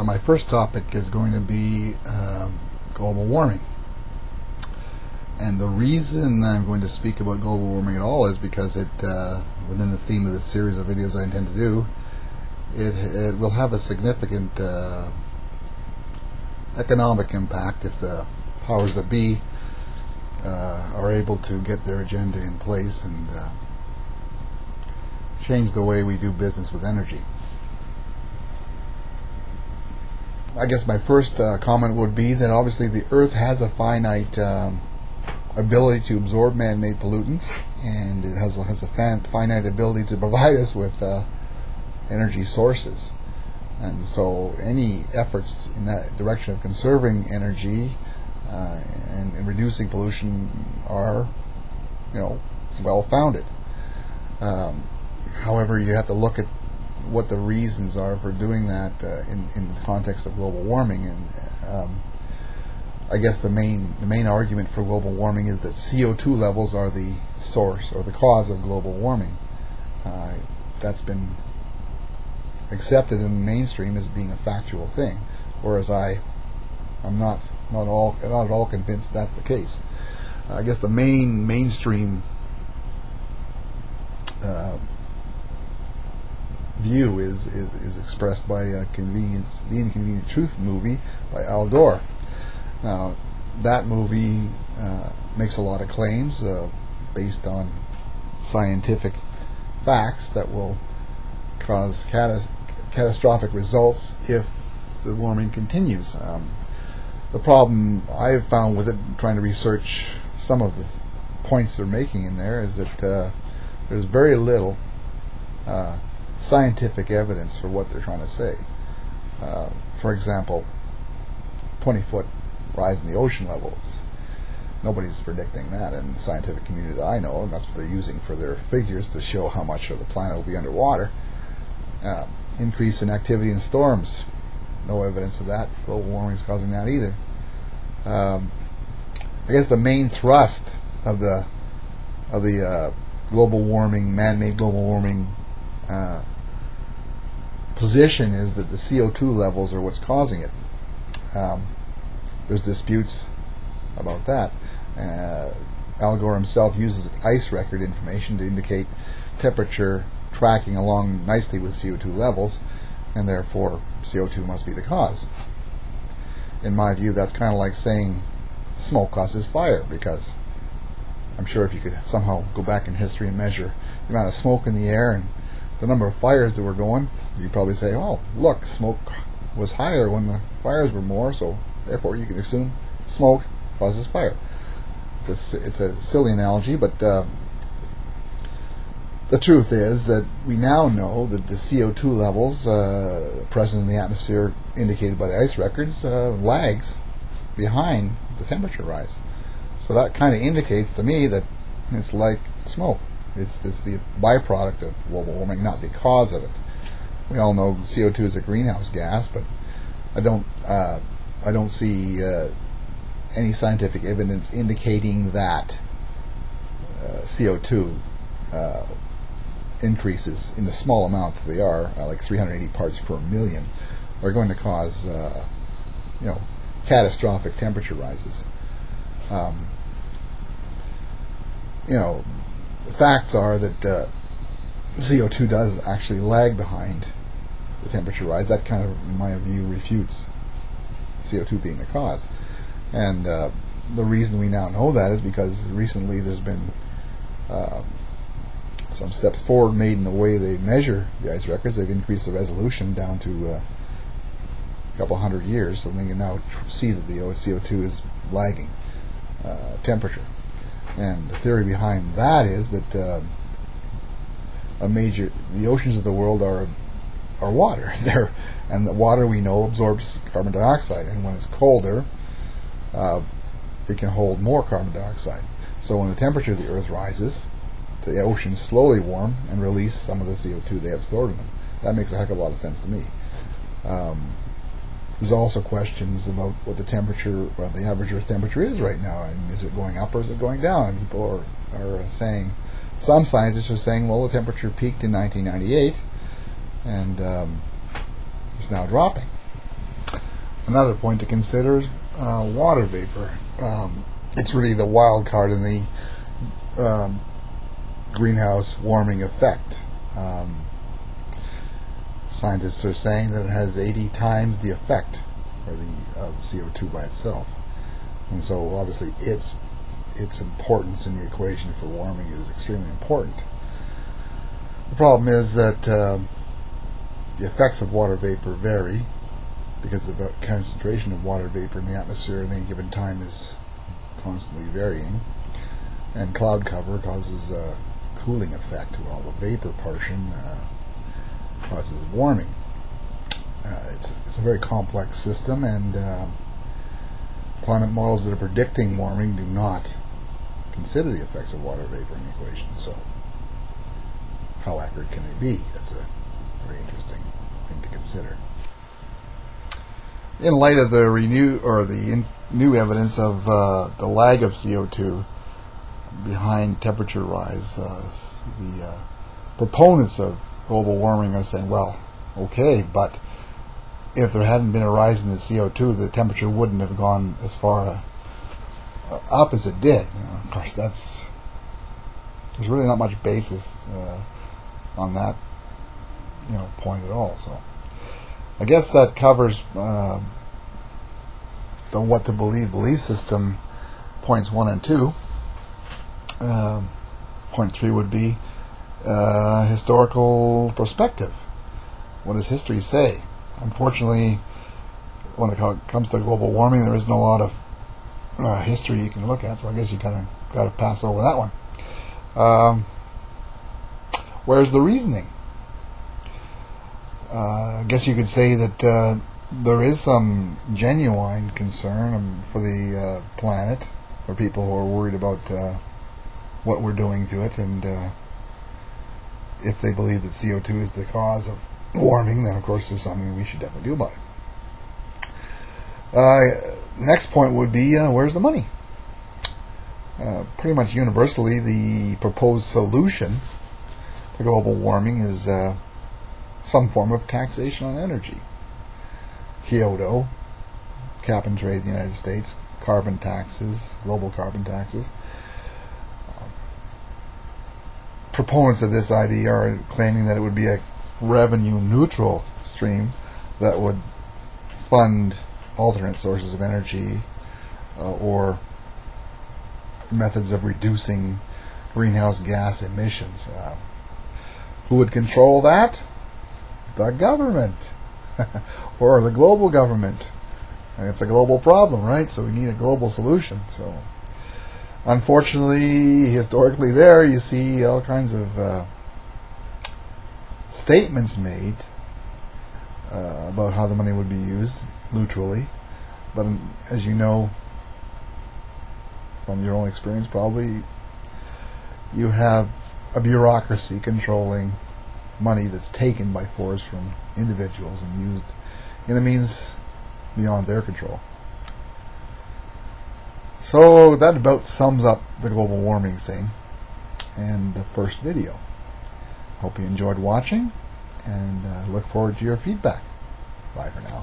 My first topic is going to be global warming. And the reason I'm going to speak about global warming at all is because it, within the theme of this series of videos I intend to do, it will have a significant economic impact if the powers that be are able to get their agenda in place and change the way we do business with energy. I guess my first comment would be that obviously the Earth has a finite ability to absorb man-made pollutants, and it has a finite ability to provide us with energy sources. And so any efforts in that direction of conserving energy and reducing pollution are, well-founded. However, you have to look at what the reasons are for doing that in the context of global warming. And I guess the main argument for global warming is that CO2 levels are the source or the cause of global warming. That's been accepted in the mainstream as being a factual thing, whereas I'm not at all convinced that's the case. I guess the mainstream view is expressed by The Inconvenient Truth movie by Al Gore. Now, that movie makes a lot of claims based on scientific facts that will cause catastrophic results if the warming continues. The problem I've found with it, trying to research some of the points they're making in there, is that there's very little scientific evidence for what they're trying to say. For example, 20-foot rise in the ocean levels. Nobody's predicting that in the scientific community that I know, and that's what they're using for their figures to show how much of the planet will be underwater. Increase in activity in storms. No evidence of that. Global warming is causing that either. I guess the main thrust of the global warming, man-made global warming position is that the CO2 levels are what's causing it. There's disputes about that. Al Gore himself uses ice record information to indicate temperature tracking along nicely with CO2 levels, and therefore CO2 must be the cause. In my view, that's kind of like saying smoke causes fire, because I'm sure if you could somehow go back in history and measure the amount of smoke in the air and the number of fires that were going, you'd probably say, oh, look, smoke was higher when the fires were more, so therefore you can assume smoke causes fire. It's a silly analogy, but the truth is that we now know that the CO2 levels present in the atmosphere, indicated by the ice records, lags behind the temperature rise. So that kind of indicates to me that it's like smoke. It's the byproduct of global warming, not the cause of it. We all know CO2 is a greenhouse gas, but I don't see any scientific evidence indicating that CO2 increases in the small amounts they are, like 380 parts per million, are going to cause catastrophic temperature rises. The facts are that CO2 does actually lag behind the temperature rise. That kind of, in my view, refutes CO2 being the cause. And the reason we now know that is because recently there's been some steps forward made in the way they measure the ice records. They've increased the resolution down to a couple hundred years, so they can now see that the CO2 is lagging temperature. And the theory behind that is that the oceans of the world are water. And the water, we know, absorbs carbon dioxide, and when it's colder, it can hold more carbon dioxide. So when the temperature of the Earth rises, the oceans slowly warm and release some of the CO2 they have stored in them. That makes a heck of a lot of sense to me. There's also questions about what the temperature, the average Earth temperature is right now, and is it going up or is it going down? And people are saying, some scientists are saying, well, the temperature peaked in 1998 and it's now dropping. Another point to consider is water vapor. It's really the wild card in the greenhouse warming effect. Scientists are saying that it has 80 times the effect of CO2 by itself, and so obviously its importance in the equation for warming is extremely important. The problem is that the effects of water vapor vary because the concentration of water vapor in the atmosphere at any given time is constantly varying, and cloud cover causes a cooling effect while the vapor portion causes warming. It's a very complex system, and climate models that are predicting warming do not consider the effects of water vapor in the equation. So how accurate can they be? That's a very interesting thing to consider. In light of the new evidence of the lag of CO2 behind temperature rise, the proponents of global warming are saying, well, okay, but if there hadn't been a rise in the CO2, the temperature wouldn't have gone as far up as it did. Of course, there's really not much basis on that point at all. So I guess that covers the what to belief system points 1 and 2. Point 3 would be historical perspective. What does history say? Unfortunately, when it comes to global warming, there isn't a lot of history you can look at, so I guess you kind of got to pass over that one. Where's the reasoning? I guess you could say that there is some genuine concern for the planet, for people who are worried about what we're doing to it, and if they believe that CO2 is the cause of warming, then of course there's something we should definitely do about it. Next point would be where's the money? Pretty much universally, the proposed solution to global warming is some form of taxation on energy. Kyoto, cap and trade in the United States, carbon taxes, global carbon taxes. Proponents of this idea are claiming that it would be a revenue neutral stream that would fund alternate sources of energy or methods of reducing greenhouse gas emissions. Who would control that? The government or the global government. And it's a global problem, right? So we need a global solution. So unfortunately, historically there you see all kinds of statements made about how the money would be used neutrally, but as you know from your own experience, probably you have a bureaucracy controlling money that's taken by force from individuals and used in a means beyond their control. So that about sums up the global warming thing and the first video. Hope you enjoyed watching, and look forward to your feedback. Bye for now.